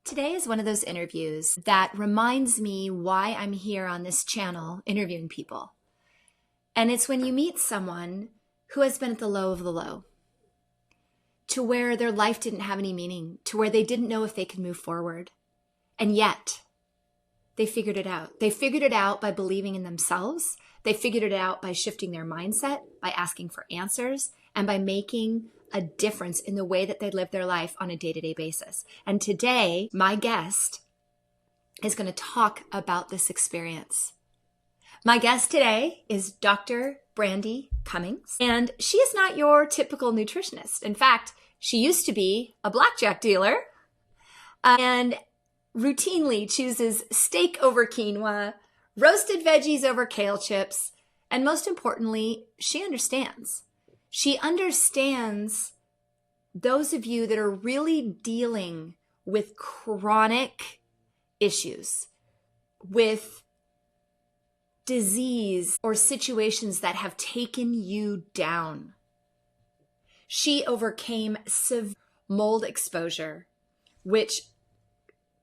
Today is one of those interviews that reminds me why I'm here on this channel interviewing people. And it's when you meet someone who has been at the low of the low, to where their life didn't have any meaning, to where they didn't know if they could move forward. And yet, they figured it out. They figured it out by believing in themselves. They figured it out by shifting their mindset, by asking for answers, and by making a difference in the way that they live their life on a day-to-day basis. And today, my guest is going to talk about this experience. My guest today is Dr. Brandy Cummings, and she is not your typical nutritionist. In fact, she used to be a blackjack dealer and routinely chooses steak over quinoa, roasted veggies over kale chips, and most importantly, she understands. She understands those of you that are really dealing with chronic issues, with disease or situations that have taken you down. She overcame severe mold exposure, which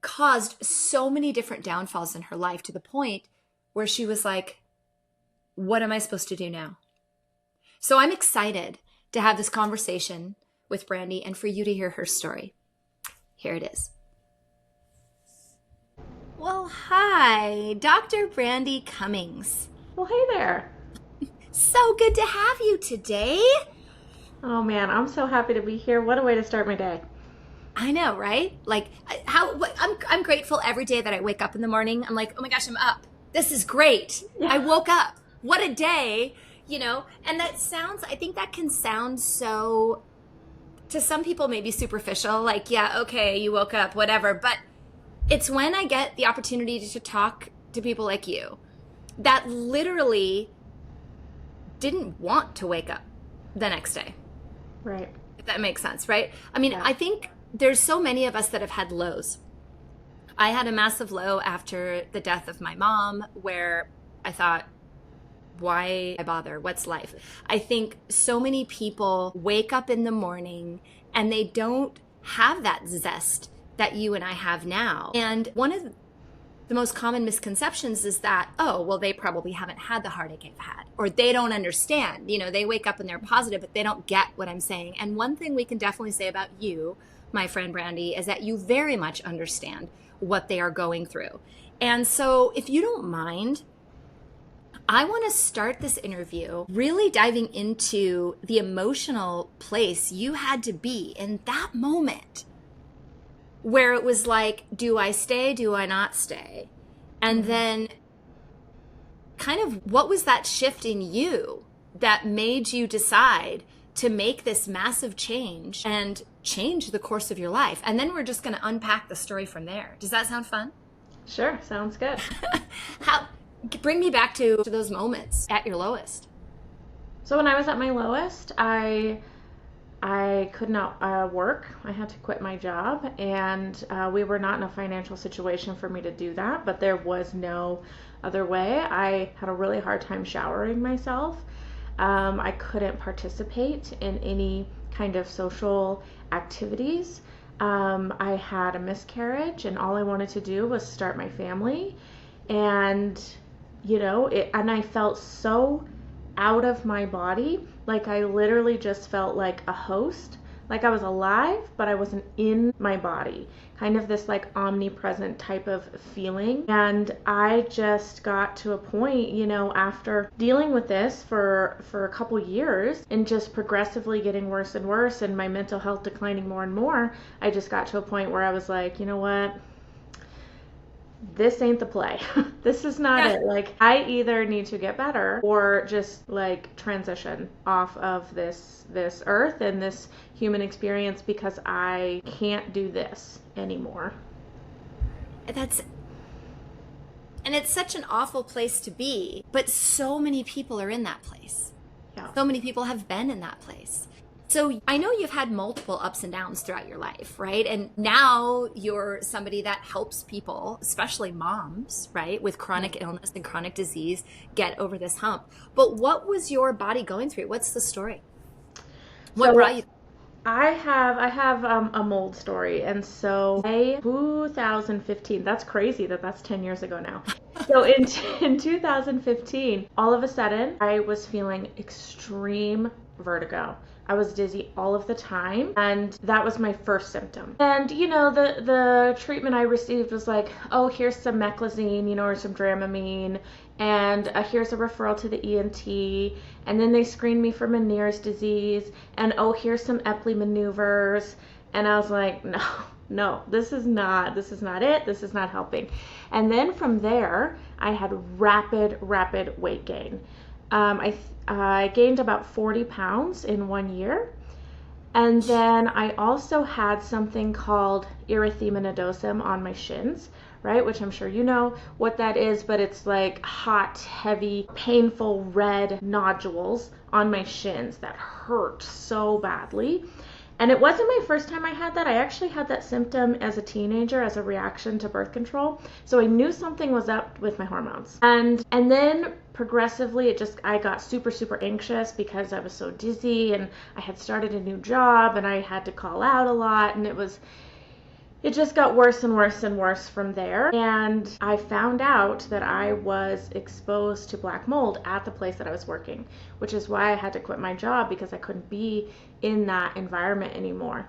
caused so many different downfalls in her life to the point where she was like, what am I supposed to do now? So I'm excited to have this conversation with Brandy and for you to hear her story. Here it is. Well, hi, Dr. Brandy Cummings. Well, hey there. So good to have you today. Oh man, I'm so happy to be here. What a way to start my day. I know, right? Like I'm grateful every day that I wake up in the morning. I'm like, oh my gosh, I'm up. This is great. Yeah. I woke up. What a day, and I think that can sound so, to some people, maybe superficial, like, yeah, okay, you woke up, whatever. But it's when I get the opportunity to talk to people like you that literally didn't want to wake up the next day. Right. If that makes sense, right? I mean, Yeah. I think there's so many of us that have had lows. I had a massive low after the death of my mom where I thought, why bother? What's life? I think so many people wake up in the morning and they don't have that zest that you and I have now. And one of the most common misconceptions is that, oh, well, they probably haven't had the heartache I've had, or they don't understand. They wake up and they're positive, but they don't get what I'm saying. And one thing we can definitely say about you, my friend Brandy, is that you very much understand what they are going through. And so if you don't mind, I want to start this interview really diving into the emotional place you had to be in that moment where it was like, do I stay? Do I not stay? And then kind of what was that shift in you that made you decide to make this massive change and change the course of your life? And then we're just going to unpack the story from there. Does that sound fun? Sure, sounds good. Bring me back to those moments at your lowest. So when I was at my lowest, I could not work. I had to quit my job, and we were not in a financial situation for me to do that, but there was no other way. I had a really hard time showering myself. I couldn't participate in any kind of social activities. I had a miscarriage, and all I wanted to do was start my family. And, and I felt so out of my body. Like I literally just felt like a host, like I was alive, but I wasn't in my body. Kind of this like omnipresent type of feeling. And I just got to a point, after dealing with this for a couple years and just progressively getting worse and worse and my mental health declining more and more, I just got to a point where I was like, you know what? This ain't the play. This is not it. Like, I either need to get better or just like transition off of this earth and this human experience because I can't do this anymore. And it's such an awful place to be, but so many people are in that place. Yeah. So many people have been in that place. So I know you've had multiple ups and downs throughout your life, right? And now you're somebody that helps people, especially moms, right, with chronic illness and chronic disease, get over this hump. But what was your body going through? What's the story? What brought you? I have a mold story, and so I 2015. That's crazy that that's 10 years ago now. So in 2015, all of a sudden, I was feeling extreme vertigo. I was dizzy all of the time, and that was my first symptom. And the treatment I received was like, oh, here's some meclizine, or some Dramamine, and here's a referral to the ENT, and then they screened me for Meniere's disease, and oh, here's some Epley maneuvers, and I was like, no, no, this is not it. This is not helping. And then from there, I had rapid weight gain. I gained about 40 pounds in 1 year. And then I also had something called erythema nodosum on my shins, right? Which I'm sure you know what that is, but it's like hot, heavy, painful red nodules on my shins that hurt so badly. And it wasn't my first time I had that. I actually had that symptom as a teenager as a reaction to birth control. So I knew something was up with my hormones. And then progressively I got super anxious because I was so dizzy, and I had started a new job, and I had to call out a lot, and it just got worse and worse and worse from there. And I found out that I was exposed to black mold at the place that I was working, which is why I had to quit my job, because I couldn't be in that environment anymore.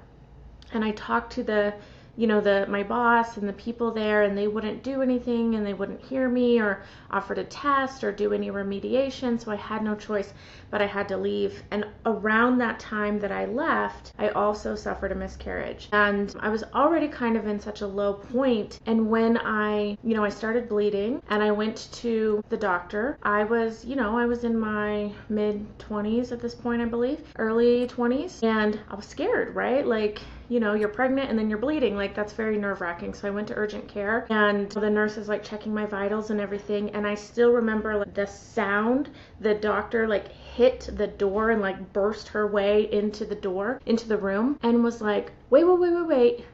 And I talked to my boss and the people there, and they wouldn't do anything, and they wouldn't hear me or offer to test or do any remediation. So I had no choice, but I had to leave. And around that time that I left, I also suffered a miscarriage, and I was already kind of in such a low point. And when I started bleeding, and I went to the doctor, I was in my mid 20s at this point, I believe, early 20s, and I was scared, right? Like, you're pregnant and then you're bleeding. Like, that's very nerve-wracking. So I went to urgent care, and the nurse is like checking my vitals and everything. And I still remember like the sound the doctor like hit the door and like burst her way into the room, and was like, wait.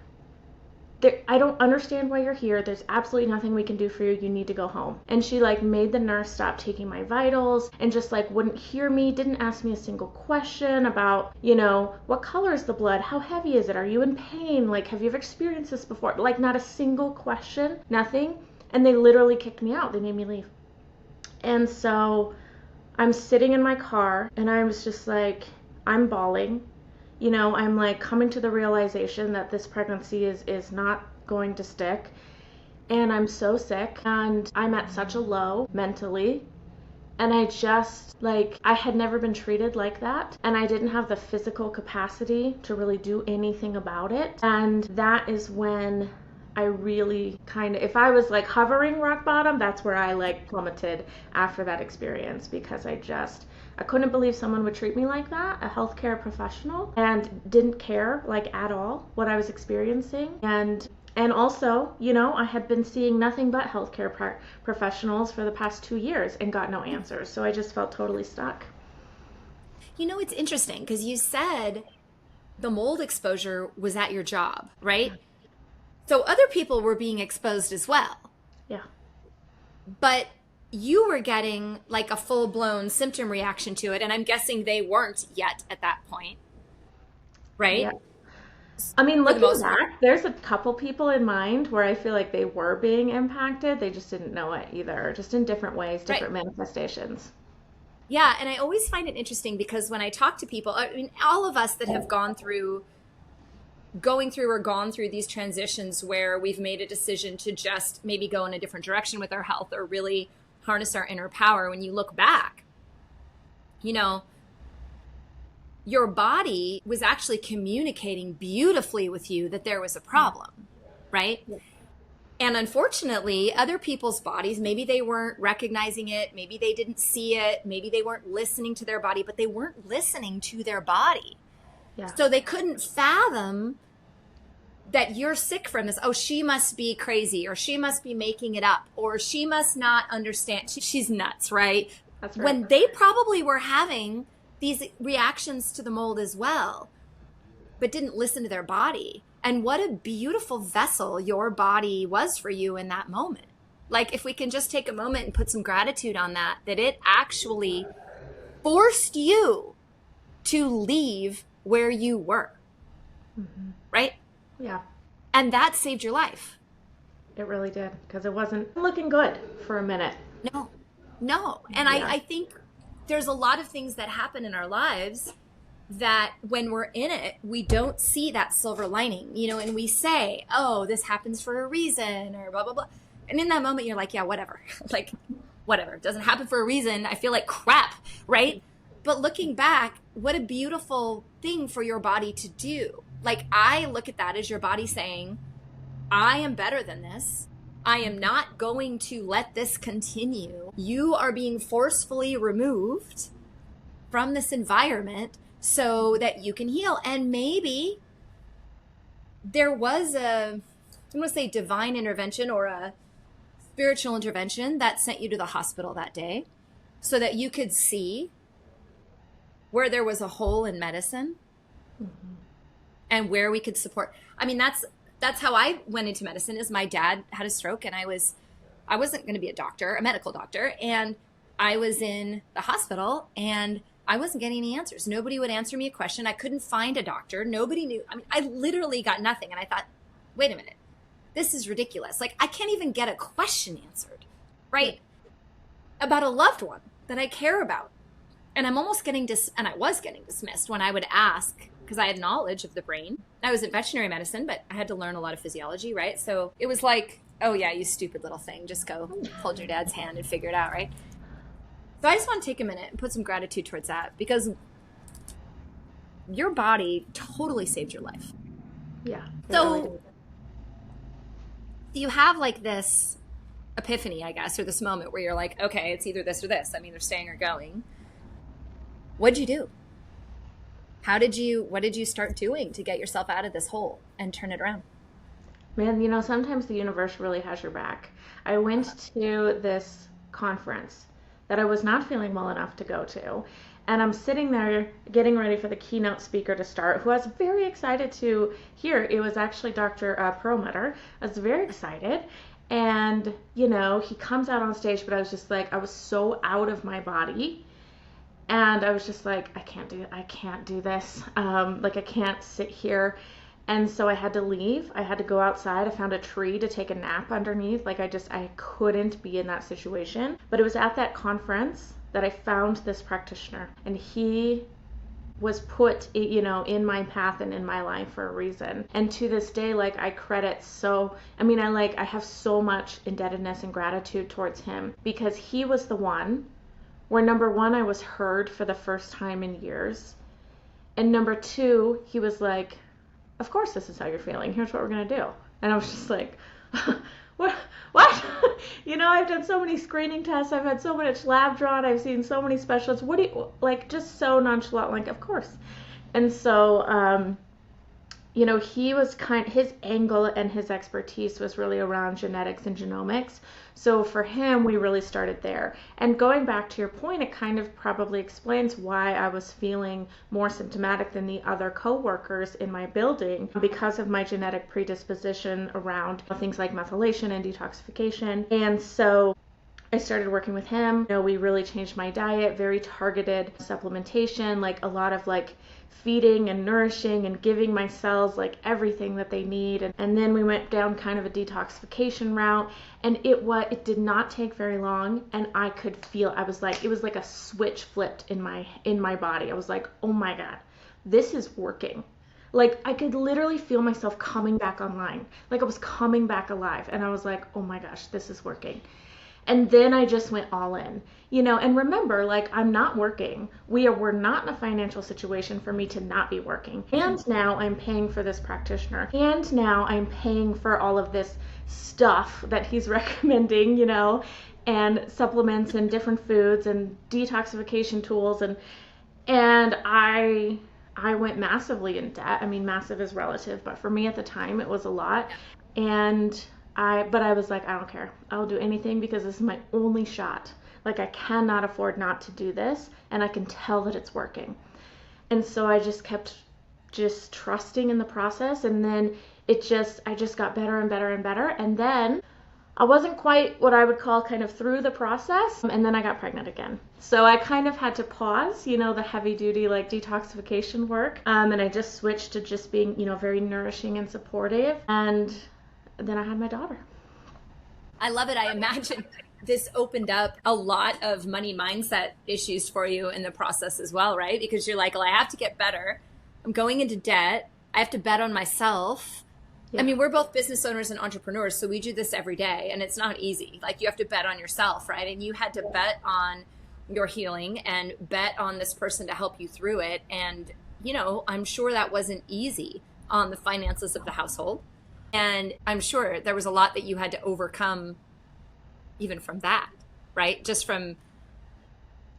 I don't understand why you're here. There's absolutely nothing we can do for you. You need to go home. And she like made the nurse stop taking my vitals, and just like wouldn't hear me, didn't ask me a single question about, what color is the blood? How heavy is it? Are you in pain? Like, have you ever experienced this before? Like, not a single question, nothing. And they literally kicked me out. They made me leave. And so I'm sitting in my car, and I was just like, I'm bawling. I'm like coming to the realization that this pregnancy is not going to stick. And I'm so sick, and I'm at such a low mentally. And I just I had never been treated like that. And I didn't have the physical capacity to really do anything about it. And that is when I really if I was like hovering rock bottom, that's where I like plummeted after that experience, because I couldn't believe someone would treat me like that, a healthcare professional, and didn't care like at all what I was experiencing. And also, I had been seeing nothing but healthcare professionals for the past 2 years and got no answers. So I just felt totally stuck. It's interesting because you said the mold exposure was at your job, right? So other people were being exposed as well. Yeah. But you were getting like a full-blown symptom reaction to it, and I'm guessing they weren't yet at that point, right? Yeah. I mean, looking back, there's a couple people in mind where I feel like they were being impacted. They just didn't know it either, just in different ways, different manifestations. Yeah, and I always find it interesting because when I talk to people, I mean, all of us that have going through or gone through these transitions where we've made a decision to just maybe go in a different direction with our health or really harness our inner power, when you look back, your body was actually communicating beautifully with you that there was a problem, right? Yeah. And unfortunately, other people's bodies, maybe they weren't recognizing it, maybe they didn't see it, maybe they weren't listening to their body, but they weren't listening to their body. Yeah. So they couldn't fathom that you're sick from this. Oh, she must be crazy, or she must be making it up, or she must not understand. She's nuts, right? That's right. When they probably were having these reactions to the mold as well, but didn't listen to their body. And what a beautiful vessel your body was for you in that moment. Like, if we can just take a moment and put some gratitude on that it actually forced you to leave where you were. right? Yeah, And that saved your life. it really did, because it wasn't looking good for a minute. No, no. And Yeah. I think there's a lot of things that happen in our lives that when we're in it, we don't see that silver lining, and we say, oh, this happens for a reason or blah, blah, blah. And in that moment, you're like, yeah, whatever. Like, whatever. It doesn't happen for a reason. I feel like crap, right? But looking back, what a beautiful thing for your body to do. Like, I look at that as your body saying, I am better than this. I am not going to let this continue. You are being forcefully removed from this environment so that you can heal. And maybe there was I'm going to say divine intervention or a spiritual intervention that sent you to the hospital that day so that you could see where there was a hole in medicine and where we could support. I mean, that's how I went into medicine. Is my dad had a stroke and I wasn't going to be a medical doctor, and I was in the hospital and I wasn't getting any answers. Nobody would answer me a question. I couldn't find a doctor. Nobody knew. I mean, I literally got nothing. And I thought, wait a minute, this is ridiculous. Like, I can't even get a question answered, right? About a loved one that I care about. And I'm almost and I was getting dismissed when I would ask, because I had knowledge of the brain. I was in veterinary medicine, but I had to learn a lot of physiology, right? So it was like, oh yeah, you stupid little thing. Just go hold your dad's hand and figure it out, right? So I just want to take a minute and put some gratitude towards that, because your body totally saved your life. Yeah. So you have like this epiphany, I guess, or this moment where you're like, okay, it's either this or this. I'm either staying or going. What'd you do? What did you start doing to get yourself out of this hole and turn it around? Man, sometimes the universe really has your back. I went to this conference that I was not feeling well enough to go to. And I'm sitting there getting ready for the keynote speaker to start, who I was very excited to hear. It was actually Dr. Perlmutter. I was very excited. And, he comes out on stage, but I was just like, I was so out of my body. And I was just like, I can't do this. Like, I can't sit here. And so I had to leave. I had to go outside. I found a tree to take a nap underneath. Like, I couldn't be in that situation. But it was at that conference that I found this practitioner. And he was put, in my path and in my life for a reason. And to this day, like, I have so much indebtedness and gratitude towards him, because he was the one where, number one, I was heard for the first time in years. And number two, he was like, of course this is how you're feeling. Here's what we're going to do. And I was just like, what? I've done so many screening tests. I've had so much lab drawn. I've seen so many specialists. What do you, like, just so nonchalant, like, of course. And so, he was his angle and his expertise was really around genetics and genomics. So for him, we really started there. And going back to your point, it kind of probably explains why I was feeling more symptomatic than the other coworkers in my building, because of my genetic predisposition around things like methylation and detoxification. And so I started working with him. We really changed my diet, very targeted supplementation, like a lot of like feeding and nourishing and giving my cells like everything that they need. And then we went down kind of a detoxification route, and it did not take very long, and I could feel, it was like a switch flipped in my body. I was like, oh my God, this is working. Like, I could literally feel myself coming back online. Like, I was coming back alive, and I was like, oh my gosh, this is working. And then I just went all in, and remember, like, I'm not working. We're not in a financial situation for me to not be working. And now I'm paying for this practitioner. And now I'm paying for all of this stuff that he's recommending, and supplements and different foods and detoxification tools. And I went massively in debt. I mean, massive is relative, but for me at the time, it was a lot. And but I was like, I don't care. I'll do anything, because this is my only shot. Like, I cannot afford not to do this, and I can tell that it's working. And so I just kept just trusting in the process, and then I just got better and better and better. And then I wasn't quite what I would call kind of through the process, and then I got pregnant again. So I kind of had to pause, the heavy duty like detoxification work, and I just switched to just being, very nourishing and supportive, and then I had my daughter. I love it. I imagine this opened up a lot of money mindset issues for you in the process as well, right? Because you're like, well, I have to get better. I'm going into debt. I have to bet on myself. Yeah. I mean, we're both business owners and entrepreneurs, so we do this every day, and it's not easy. Like, you have to bet on yourself, right? And you had to bet on your healing and bet on this person to help you through it. And, I'm sure that wasn't easy on the finances of the household. And I'm sure there was a lot that you had to overcome even from that, right? Just from,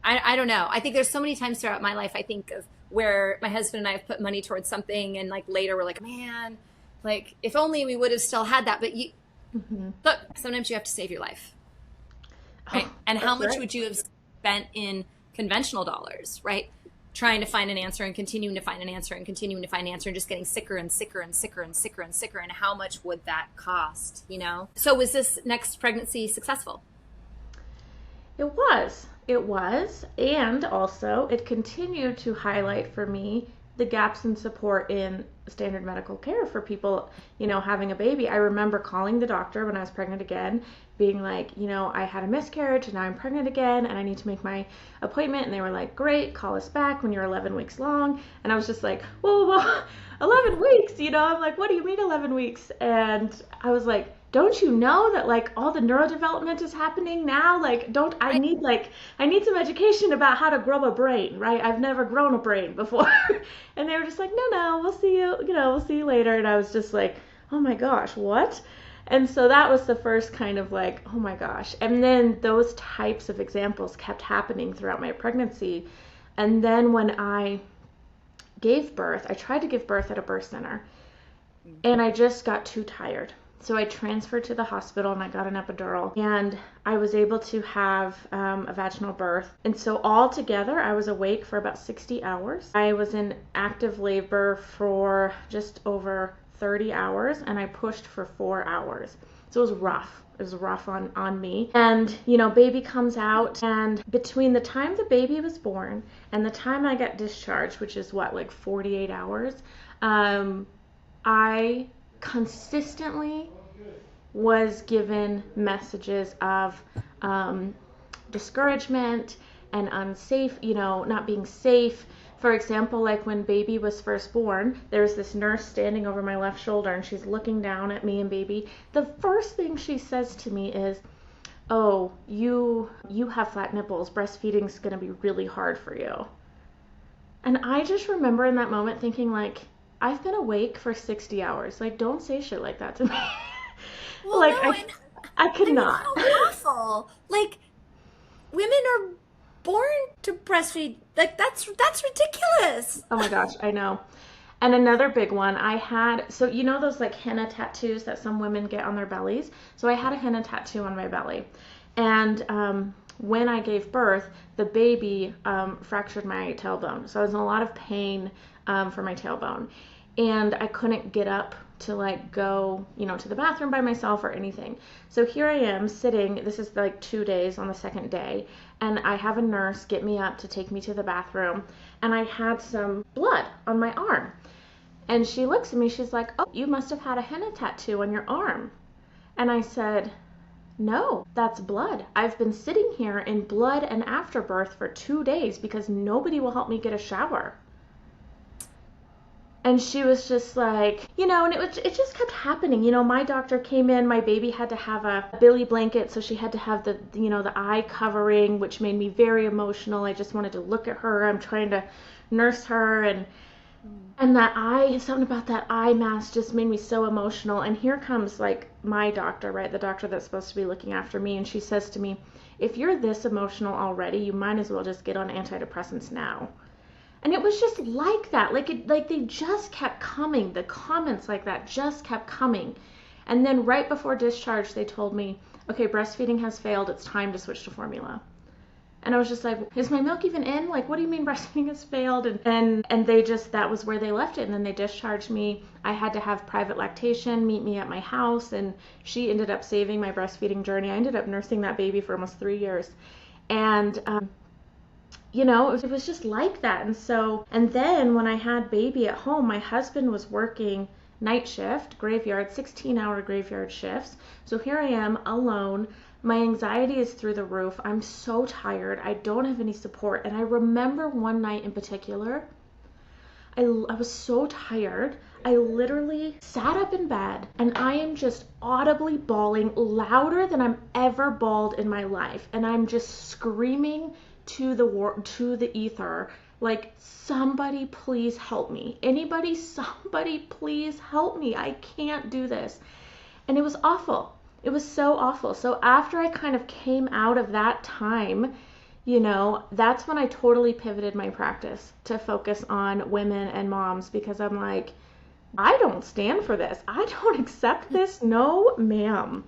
I don't know. I think there's so many times throughout my life, I think of where my husband and I have put money towards something, and like later we're like, man, like if only we would have still had that. But look, sometimes you have to save your life. Right? And how much would you have spent in conventional dollars, right? Trying to find an answer and continuing to find an answer and continuing to find an answer and just getting sicker and sicker and sicker and sicker and sicker. And how much would that cost, So was this next pregnancy successful? It was. And also it continued to highlight for me the gaps in support in standard medical care for people, having a baby. I remember calling the doctor when I was pregnant again, being like, I had a miscarriage and now I'm pregnant again and I need to make my appointment. And they were like, great, call us back when you're 11 weeks long. And I was just like, whoa, 11 weeks, I'm like, what do you mean 11 weeks? And I was like, don't you know that like all the neurodevelopment is happening now? Like, I need some education about how to grow a brain, right? I've never grown a brain before. And they were just like, no, we'll see you later. And I was just like, oh my gosh, what? And so that was the first kind of like, oh my gosh. And then those types of examples kept happening throughout my pregnancy. And then when I gave birth, I tried to give birth at a birth center, and I just got too tired. So I transferred to the hospital and I got an epidural, and I was able to have a vaginal birth. And so all together, I was awake for about 60 hours. I was in active labor for just over 30 hours, and I pushed for 4 hours. So it was rough. It was rough on me. And, baby comes out, and between the time the baby was born and the time I got discharged, which is like 48 hours, I consistently was given messages of discouragement and unsafe, not being safe. For example, like when baby was first born, there was this nurse standing over my left shoulder, and she's looking down at me and baby. The first thing she says to me is, oh, you have flat nipples. Breastfeeding's going to be really hard for you. And I just remember in that moment thinking, like, I've been awake for 60 hours. Like, don't say shit like that to me. Well, like, no, I could not. How awful. Like, women are born to breastfeed. Like, that's ridiculous. Oh my gosh, I know. And another big one, I had, so those like henna tattoos that some women get on their bellies? So I had a henna tattoo on my belly. And when I gave birth, the baby fractured my tailbone. So I was in a lot of pain for my tailbone. And I couldn't get up to like go, to the bathroom by myself or anything. So here I am sitting, this is like 2 days on the second day, and I have a nurse get me up to take me to the bathroom, and I had some blood on my arm. And she looks at me, she's like, oh, you must have had a henna tattoo on your arm. And I said, no, that's blood. I've been sitting here in blood and afterbirth for 2 days because nobody will help me get a shower. And she was just like, and it just kept happening. My doctor came in, my baby had to have a billy blanket, so she had to have the eye covering, which made me very emotional. I just wanted to look at her. I'm trying to nurse her, and something about that eye mask just made me so emotional. And here comes like my doctor, right? The doctor that's supposed to be looking after me. And she says to me, if you're this emotional already, you might as well just get on antidepressants now. And it was just like that. Like they just kept coming. The comments like that just kept coming. And then right before discharge, they told me, okay, breastfeeding has failed. It's time to switch to formula. And I was just like, is my milk even in? Like, what do you mean breastfeeding has failed? And they just, that was where they left it. And then they discharged me. I had to have private lactation meet me at my house. And she ended up saving my breastfeeding journey. I ended up nursing that baby for almost 3 years. And, it was just like that. And then when I had baby at home, my husband was working night shift, graveyard, 16-hour graveyard shifts. So here I am alone. My anxiety is through the roof. I'm so tired. I don't have any support. And I remember one night in particular, I was so tired. I literally sat up in bed and I am just audibly bawling louder than I'm ever bawled in my life. And I'm just screaming to the ether, like, somebody please help me. Anybody, somebody please help me. I can't do this. And it was awful. It was so awful. So after I kind of came out of that time, that's when I totally pivoted my practice to focus on women and moms, because I'm like, I don't stand for this. I don't accept this. No, ma'am.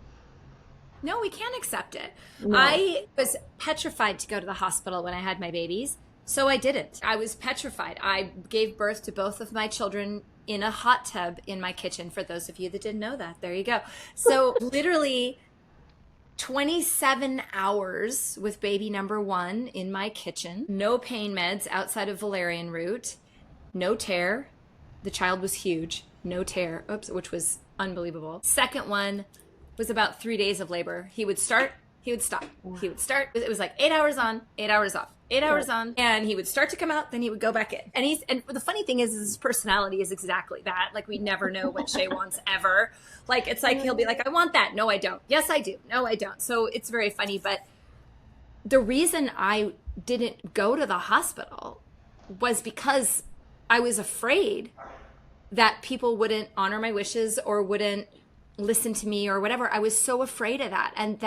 No, we can't accept it. No. I was petrified to go to the hospital when I had my babies, so I didn't. I was petrified. I gave birth to both of my children in a hot tub in my kitchen, for those of you that didn't know that. There you go. So literally 27 hours with baby number 1 in my kitchen, no pain meds outside of valerian root, no tear. The child was huge, no tear, which was unbelievable. Second one was about 3 days of labor. He would start, he would stop, he would start. It was like 8 hours on, 8 hours off, 8 hours on, and he would start to come out, then he would go back in. And the funny thing is his personality is exactly that. Like, we never know what Shay wants ever. Like, it's like, he'll be like, I want that. No, I don't. Yes, I do. No, I don't. So it's very funny. But the reason I didn't go to the hospital was because I was afraid that people wouldn't honor my wishes or wouldn't listen to me or whatever. I was so afraid of that. And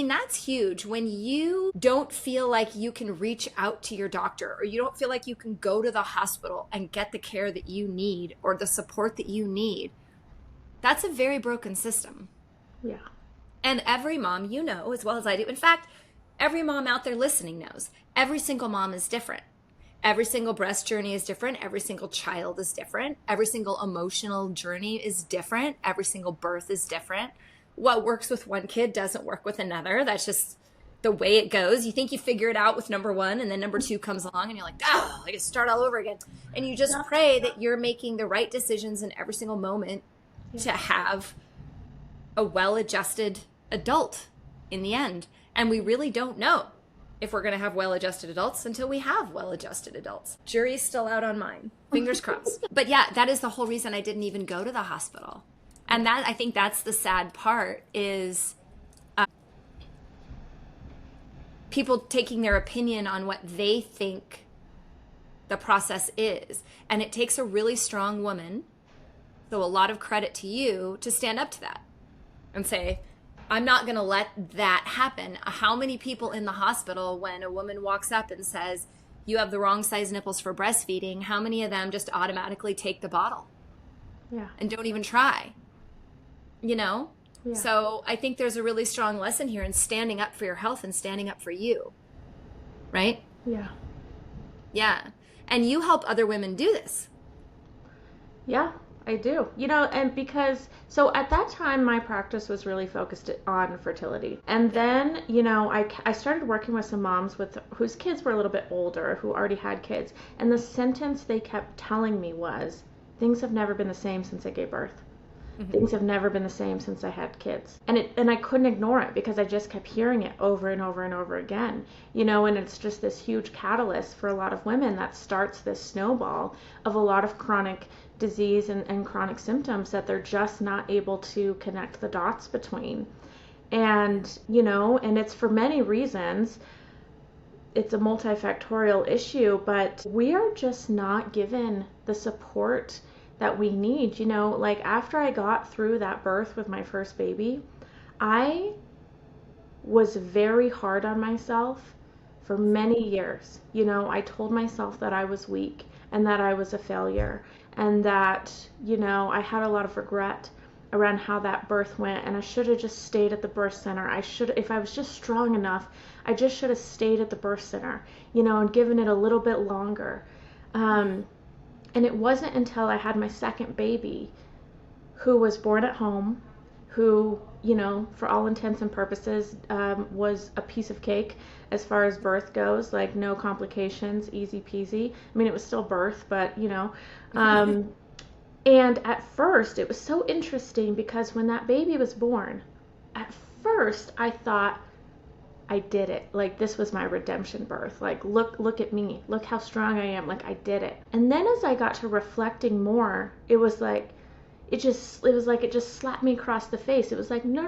that's huge. When you don't feel like you can reach out to your doctor, or you don't feel like you can go to the hospital and get the care that you need or the support that you need, that's a very broken system. Yeah. And every mom, as well as I do. In fact, every mom out there listening knows every single mom is different. Every single breast journey is different. Every single child is different. Every single emotional journey is different. Every single birth is different. What works with one kid doesn't work with another. That's just the way it goes. You think you figure it out with number 1, and then number 2 comes along and you're like, I gotta start all over again. And you just pray that you're making the right decisions in every single moment to have a well-adjusted adult in the end. And we really don't know if we're going to have well-adjusted adults until we have well-adjusted adults. Jury's still out on mine. Fingers crossed. But yeah, that is the whole reason I didn't even go to the hospital. And I think that's the sad part, is people taking their opinion on what they think the process is. And it takes a really strong woman, so a lot of credit to you, to stand up to that and say, I'm not going to let that happen. How many people in the hospital, when a woman walks up and says, you have the wrong size nipples for breastfeeding, how many of them just automatically take the bottle? Yeah. And don't even try? Yeah. So I think there's a really strong lesson here in standing up for your health and standing up for you. Right? Yeah. Yeah. And you help other women do this. Yeah, I do. And so at that time, my practice was really focused on fertility. And then, I started working with some moms whose kids were a little bit older, who already had kids. And the sentence they kept telling me was, things have never been the same since I gave birth. Mm-hmm. Things have never been the same since I had kids. And I couldn't ignore it, because I just kept hearing it over and over and over again. And it's just this huge catalyst for a lot of women that starts this snowball of a lot of chronic disease and chronic symptoms that they're just not able to connect the dots between. And, and it's for many reasons. It's a multifactorial issue, but we are just not given the support that we need. Like, after I got through that birth with my first baby, I was very hard on myself for many years. I told myself that I was weak and that I was a failure, and that, I had a lot of regret. around how that birth went, and I should have just stayed at the birth center. If I was just strong enough, I just should have stayed at the birth center, and given it a little bit longer. And it wasn't until I had my second baby, who was born at home, who, for all intents and purposes, was a piece of cake as far as birth goes, like no complications, easy peasy. I mean, it was still birth, but, and at first it was so interesting because when that baby was born, at first I thought, I did it. Like, this was my redemption birth. Like, look at me. Look how strong I am. Like, I did it. And then as I got to reflecting more, it was like it just slapped me across the face. It was like, no.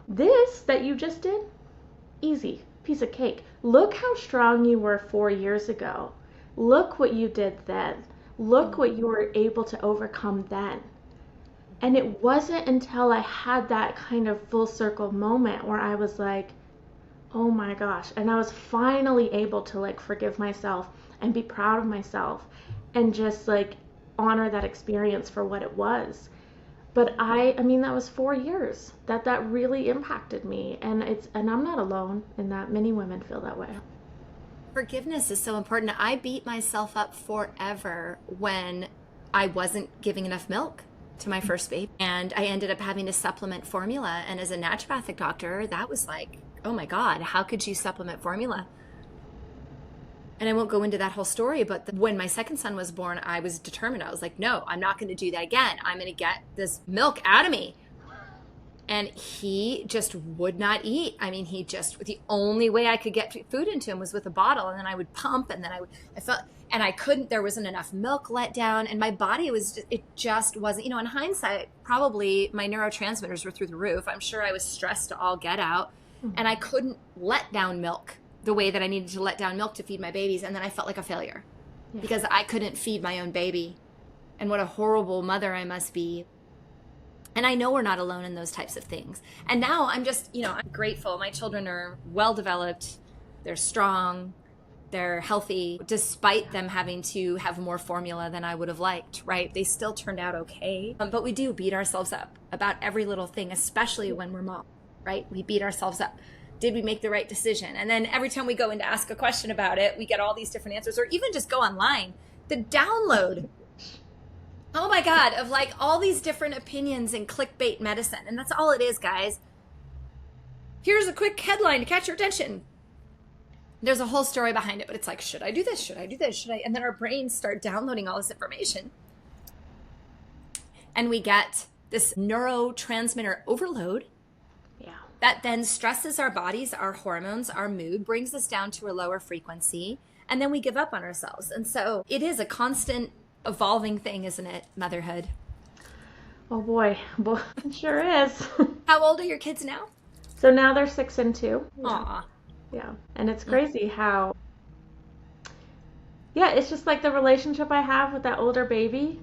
This that you just did, easy, piece of cake. Look how strong you were 4 years ago. Look what you did then. Look what you were able to overcome then. And it wasn't until I had that kind of full circle moment where I was like, oh my gosh. And I was finally able to like forgive myself and be proud of myself and just like honor that experience for what it was. But I mean, that was 4 years that really impacted me. And I'm not alone in that. Many women feel that way. Forgiveness is so important. I beat myself up forever when I wasn't giving enough milk to my first baby. And I ended up having to supplement formula. And as a naturopathic doctor, that was like, oh my God, how could you supplement formula? And I won't go into that whole story, but when my second son was born, I was determined. I was like, no, I'm not going to do that again. I'm going to get this milk out of me. And he just would not eat. I mean, the only way I could get food into him was with a bottle. And then I would pump, and then I felt, and I couldn't, there wasn't enough milk let down. And my body it just wasn't, in hindsight, probably my neurotransmitters were through the roof. I'm sure I was stressed to all get out. And I couldn't let down milk the way that I needed to let down milk to feed my babies. And then I felt like a failure because I couldn't feed my own baby. And what a horrible mother I must be. And I know we're not alone in those types of things. And now I'm just, I'm grateful. My children are well developed. They're strong. They're healthy, despite them having to have more formula than I would have liked, right? They still turned out okay. But we do beat ourselves up about every little thing, especially when we're mom. Right? We beat ourselves up. Did we make the right decision? And then every time we go in to ask a question about it, we get all these different answers, or even just go online. The download, oh my God, of like all these different opinions in clickbait medicine. And that's all it is, guys. Here's a quick headline to catch your attention. There's a whole story behind it, but it's like, should I do this? Should I do this? Should I? And then our brains start downloading all this information. And we get this neurotransmitter overload. That then stresses our bodies, our hormones, our mood, brings us down to a lower frequency, and then we give up on ourselves. And so it is a constant evolving thing, isn't it, motherhood? Oh boy, it sure is. How old are your kids now? So now they're 6 and 2. Yeah. Aw. Yeah, and it's crazy how, it's just like the relationship I have with that older baby,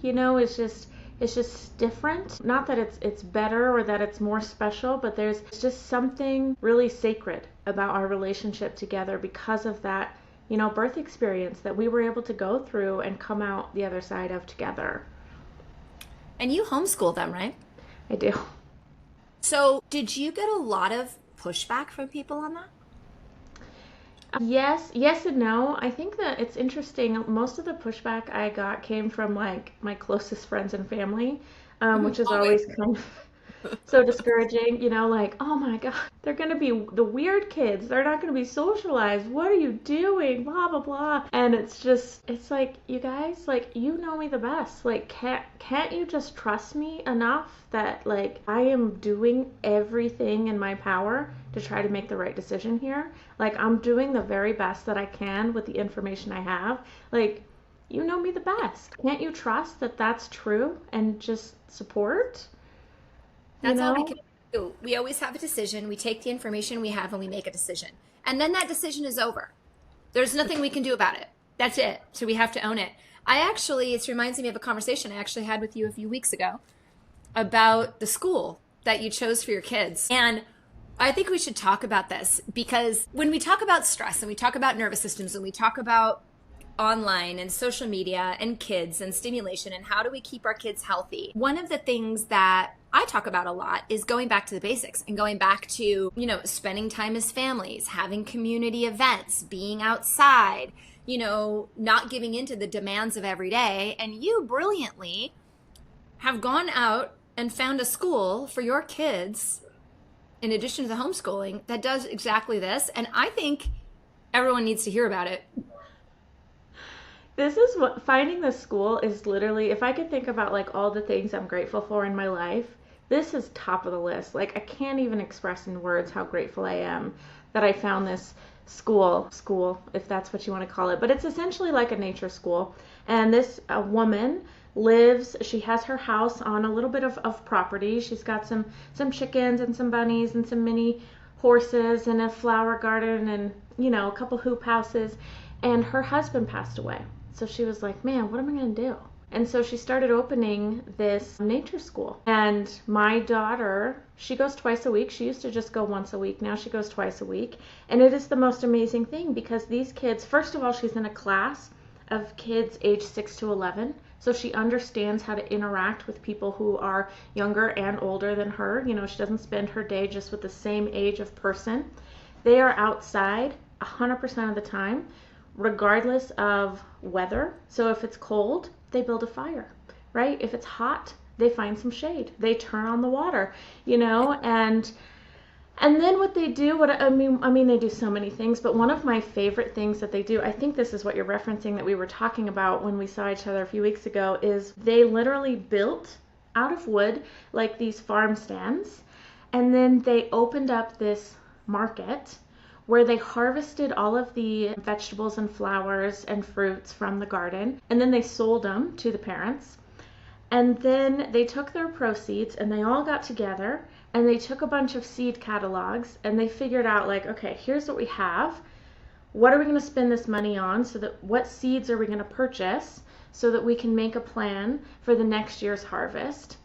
it's just different. Not that it's better or that it's more special, but there's just something really sacred about our relationship together because of that, birth experience that we were able to go through and come out the other side of together. And you homeschool them, right? I do. So did you get a lot of pushback from people on that? Yes and no. I think that it's interesting. Most of the pushback I got came from like my closest friends and family, which is always kind of so discouraging, like, oh my God, they're going to be the weird kids. They're not going to be socialized. What are you doing? Blah, blah, blah. And it's like, you guys, like, you know me the best. Like, can't you just trust me enough that like I am doing everything in my power to try to make the right decision here? Like, I'm doing the very best that I can with the information I have. Like, you know me the best. Can't you trust that that's true and just support? That's all we can do. We always have a decision. We take the information we have and we make a decision. And then that decision is over. There's nothing we can do about it. That's it. So we have to own it. It reminds me of a conversation I actually had with you a few weeks ago about the school that you chose for your kids. And I think we should talk about this because when we talk about stress and we talk about nervous systems and we talk about online and social media and kids and stimulation and how do we keep our kids healthy, one of the things that I talk about a lot is going back to the basics and going back to, spending time as families, having community events, being outside, not giving into the demands of every day. And you brilliantly have gone out and found a school for your kids, in addition to the homeschooling, that does exactly this. And I think everyone needs to hear about it. This is what finding the school is literally, if I could think about like all the things I'm grateful for in my life, this is top of the list. Like I can't even express in words how grateful I am that I found this school, if that's what you want to call it. But it's essentially like a nature school. And this woman she has her house on a little bit of property. She's got some chickens and some bunnies and some mini horses and a flower garden and, a couple hoop houses. And her husband passed away. So she was like, man, what am I going to do? And so she started opening this nature school. And my daughter, she goes twice a week. She used to just go once a week. Now she goes twice a week. And it is the most amazing thing because these kids, first of all, she's in a class of kids age 6 to 11. So she understands how to interact with people who are younger and older than her. She doesn't spend her day just with the same age of person. They are outside 100% of the time, regardless of weather. So if it's cold, they build a fire, right? If it's hot, they find some shade. They turn on the water, and then what they do, they do so many things, but one of my favorite things that they do, I think this is what you're referencing that we were talking about when we saw each other a few weeks ago, is they literally built out of wood like these farm stands, and then they opened up this market where they harvested all of the vegetables and flowers and fruits from the garden, and then they sold them to the parents. And then they took their proceeds and they all got together and they took a bunch of seed catalogs and they figured out like, okay, here's what we have. What are we going to spend this money on? What seeds are we going to purchase so that we can make a plan for the next year's harvest?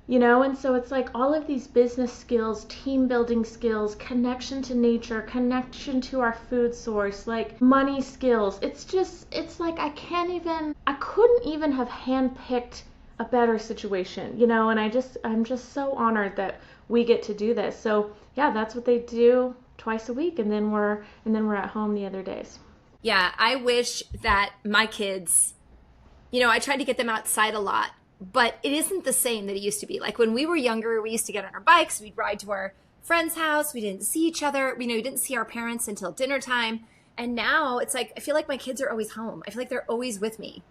And so it's like all of these business skills, team building skills, connection to nature, connection to our food source, like money skills. It's like I couldn't even have handpicked a better situation, and I'm just so honored that we get to do this. So yeah, that's what they do twice a week, and then we're at home the other days. Yeah, I wish that my kids, I tried to get them outside a lot, but it isn't the same that it used to be. Like when we were younger, we used to get on our bikes, we'd ride to our friend's house, we didn't see each other, we didn't see our parents until dinner time. And now it's like I feel like my kids are always home. I feel like they're always with me.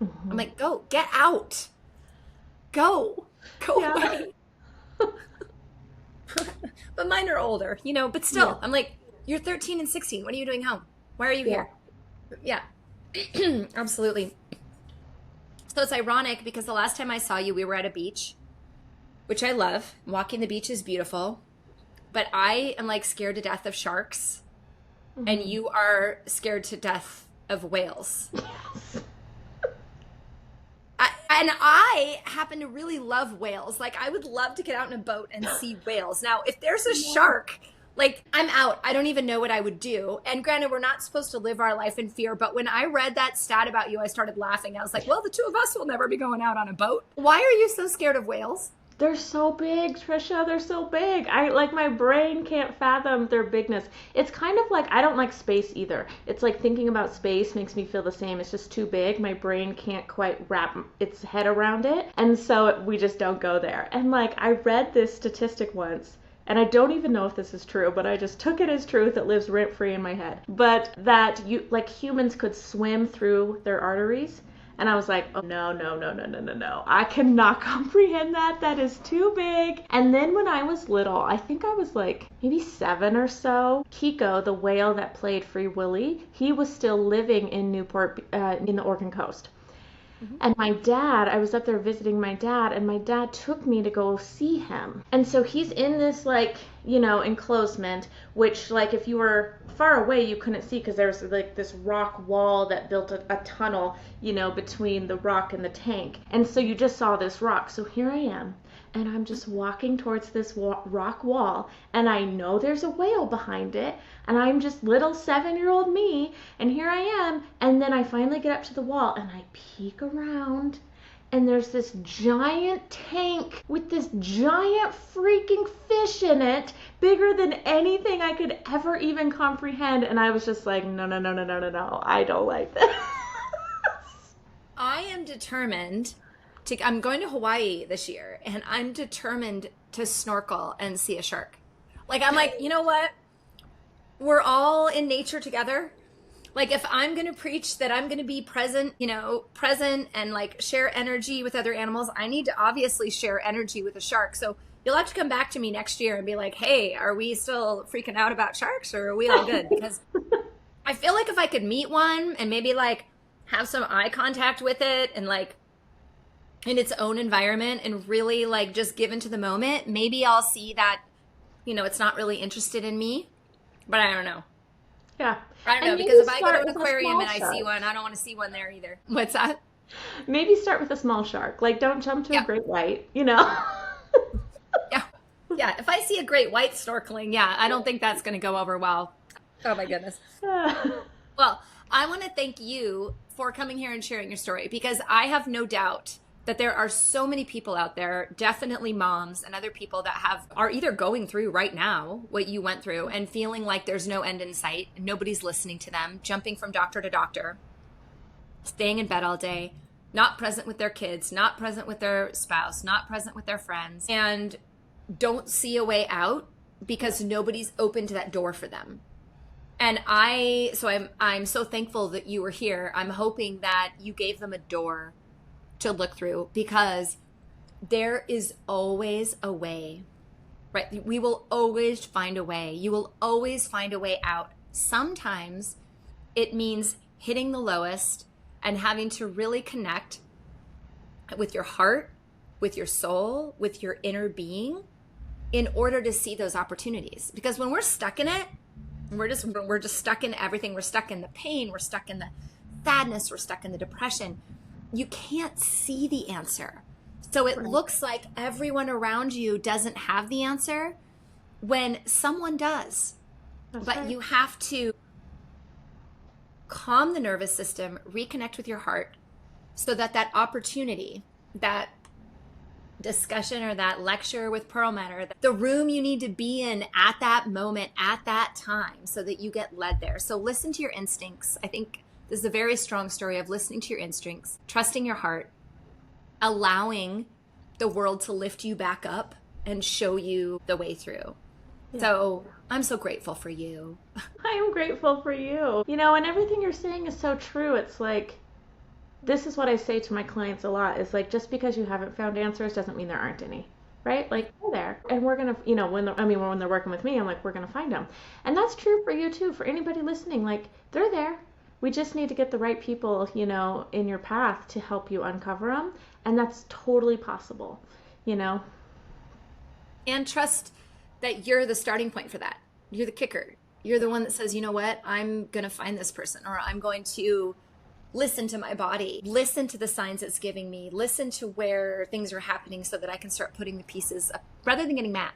Mm-hmm. I'm like, go, get out. Go away. But mine are older, but still, yeah. I'm like, you're 13 and 16. What are you doing home? Why are you here? Yeah, absolutely. So it's ironic because the last time I saw you, we were at a beach, which I love. Walking the beach is beautiful, but I am like scared to death of sharks, mm-hmm. and you are scared to death of whales. Yes. I happen to really love whales. Like I would love to get out in a boat and see whales. Now, if there's a shark, like I'm out. I don't even know what I would do. And granted, we're not supposed to live our life in fear. But when I read that stat about you, I started laughing. I was like, well, the two of us will never be going out on a boat. Why are you so scared of whales? They're so big, Tricia. They're so big. My brain can't fathom their bigness. It's kind of like, I don't like space either. It's like thinking about space makes me feel the same. It's just too big. My brain can't quite wrap its head around it. And so we just don't go there. And I read this statistic once, and I don't even know if this is true, but I just took it as truth. It lives rent free in my head. But that humans could swim through their arteries. And I was like, oh, no. I cannot comprehend that. That is too big. And then when I was little, I think I was like maybe 7 or so, Kiko, the whale that played Free Willy, he was still living in Newport, in the Oregon coast. Mm-hmm. And I was up there visiting my dad, and my dad took me to go see him. And so he's in this enclosement, which if you were far away, you couldn't see because there's this rock wall that built a tunnel, between the rock and the tank. And so you just saw this rock. So here I am. and I'm just walking towards this rock wall, and I know there's a whale behind it, and I'm just little 7-year-old me, and here I am, and then I finally get up to the wall, and I peek around, and there's this giant tank with this giant freaking fish in it, bigger than anything I could ever even comprehend, and I was just like, no, no, no, no, no, no, no, I don't like this. I am determined I'm going to Hawaii this year, and I'm determined to snorkel and see a shark. Like, I'm like, you know what? We're all in nature together. Like, if I'm going to preach that I'm going to be present, present and like share energy with other animals, I need to obviously share energy with a shark. So you'll have to come back to me next year and be like, hey, are we still freaking out about sharks, or are we all good? Because I feel like if I could meet one and maybe like have some eye contact with it and like in its own environment and really like just give into the moment, maybe I'll see that, it's not really interested in me, but I don't know. Yeah. I don't know, because if I go to an aquarium and I see one, I don't want to see one there either. What's that? Maybe start with a small shark. Like, don't jump to a great white, Yeah. Yeah. If I see a great white snorkeling, I don't think that's going to go over well. Oh my goodness. Well, I want to thank you for coming here and sharing your story, because I have no doubt that there are so many people out there, definitely moms and other people that are either going through right now what you went through and feeling like there's no end in sight, nobody's listening to them, jumping from doctor to doctor, staying in bed all day, not present with their kids, not present with their spouse, not present with their friends, and don't see a way out because nobody's opened that door for them. And I'm so thankful that you were here. I'm hoping that you gave them a door to look through, because there is always a way, right? We will always find a way. You will always find a way out. Sometimes it means hitting the lowest and having to really connect with your heart, with your soul, with your inner being in order to see those opportunities. Because when we're stuck in it, we're just stuck in everything. We're stuck in the pain. We're stuck in the sadness. We're stuck in the depression. You can't see the answer. So it looks like everyone around you doesn't have the answer when someone does. But right. You have to calm the nervous system, reconnect with your heart, so that opportunity, that discussion or that lecture with Perlman, or the room you need to be in at that moment, at that time, so that you get led there. So listen to your instincts. I think this is a very strong story of listening to your instincts, trusting your heart, allowing the world to lift you back up and show you the way through. Yeah. So I'm so grateful for you. I am grateful for you. And everything you're saying is so true. It's like, this is what I say to my clients a lot, is like, just because you haven't found answers doesn't mean there aren't any, right? Like, they're there. And we're going to, when they're working with me, I'm like, we're going to find them. And that's true for you too, for anybody listening. Like, they're there. We just need to get the right people, in your path to help you uncover them. And that's totally possible, And trust that you're the starting point for that. You're the kicker. You're the one that says, you know what, I'm going to find this person, or I'm going to listen to my body, listen to the signs it's giving me, listen to where things are happening so that I can start putting the pieces up, rather than getting mad.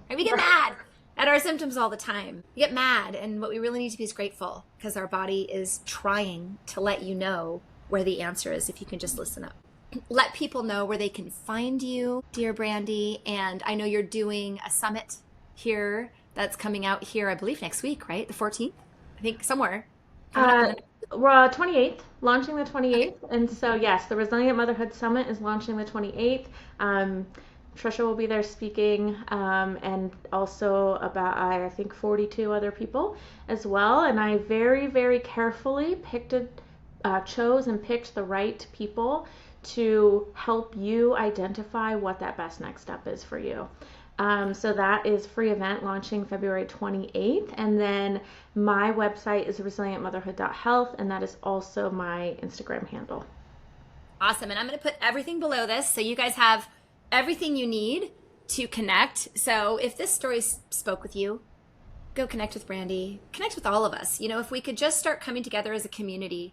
Right? We get mad at our symptoms all the time. We get mad, and what we really need to be is grateful, because our body is trying to let you know where the answer is if you can just listen up. Let people know where they can find you, dear Brandy. And I know you're doing a summit here that's coming out here, I believe, next week, right? The 14th? I think somewhere. We're 28th, launching the 28th. And so, yes, the Resilient Motherhood Summit is launching the 28th. Tricia will be there speaking, and also about, I think, 42 other people as well. And I very, very carefully chose and picked the right people to help you identify what that best next step is for you. So that is free event launching February 28th. And then my website is resilientmotherhood.health, and that is also my Instagram handle. Awesome. And I'm going to put everything below this so you guys have everything you need to connect. So if this story spoke with you, go connect with Brandy, connect with all of us. If we could just start coming together as a community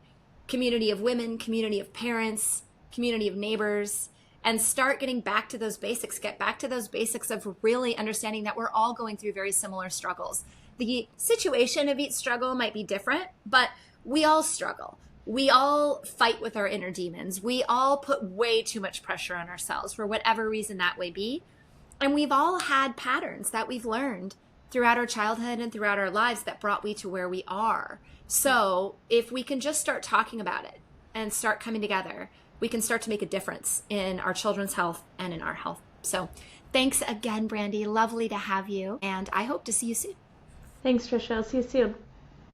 of women, community of parents, community of neighbors, and start getting back to those basics, get back to those basics of really understanding that we're all going through very similar struggles. The situation of each struggle might be different, but we all struggle. We all fight with our inner demons. We all put way too much pressure on ourselves for whatever reason that may be. And we've all had patterns that we've learned throughout our childhood and throughout our lives that brought we to where we are. So if we can just start talking about it and start coming together, we can start to make a difference in our children's health and in our health. So thanks again, Brandy. Lovely to have you. And I hope to see you soon. Thanks, Tricia. I'll see you soon.